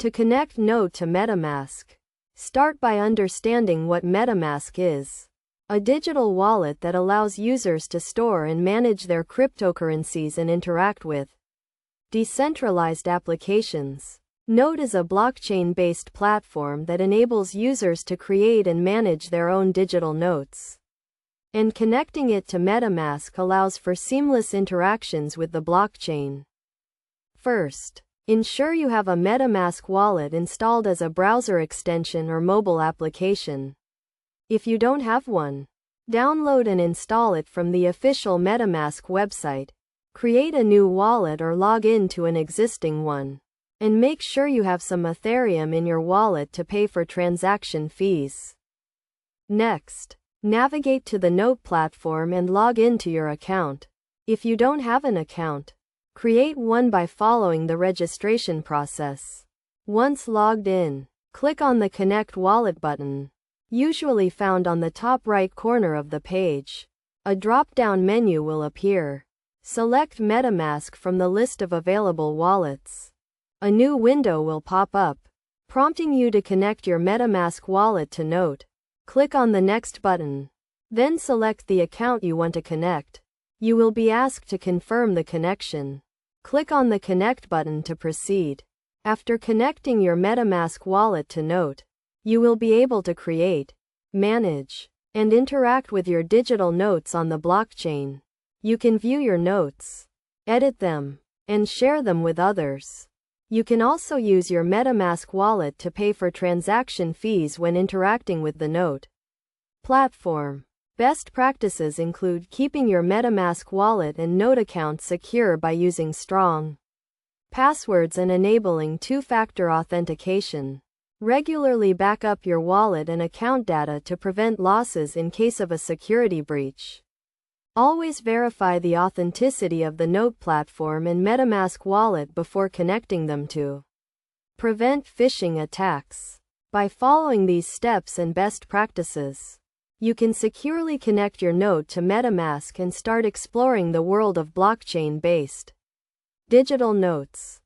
To connect Note to MetaMask, start by understanding what MetaMask is. A digital wallet that allows users to store and manage their cryptocurrencies and interact with decentralized applications. Note is a blockchain-based platform that enables users to create and manage their own digital notes. And connecting it to MetaMask allows for seamless interactions with the blockchain. First, ensure you have a MetaMask wallet installed as a browser extension or mobile application. If you don't have one, download and install it from the official MetaMask website. Create a new wallet or log in to an existing one. And make sure you have some Ethereum in your wallet to pay for transaction fees. Next, navigate to the Note platform and log into your account. If you don't have an account, create one by following the registration process. Once logged in, click on the Connect Wallet button, usually found on the top right corner of the page. A drop-down menu will appear. Select MetaMask from the list of available wallets. A new window will pop up, prompting you to connect your MetaMask wallet to Note. Click on the Next button. Then select the account you want to connect. You will be asked to confirm the connection. Click on the Connect button to proceed. After connecting your MetaMask wallet to Note, you will be able to create, manage, and interact with your digital notes on the blockchain. You can view your notes, edit them, and share them with others. You can also use your MetaMask wallet to pay for transaction fees when interacting with the Note platform. Best practices include keeping your MetaMask wallet and Note account secure by using strong passwords and enabling two-factor authentication. Regularly back up your wallet and account data to prevent losses in case of a security breach. Always verify the authenticity of the Note platform and MetaMask wallet before connecting them to prevent phishing attacks. By following these steps and best practices, you can securely connect your Note to MetaMask and start exploring the world of blockchain-based digital notes.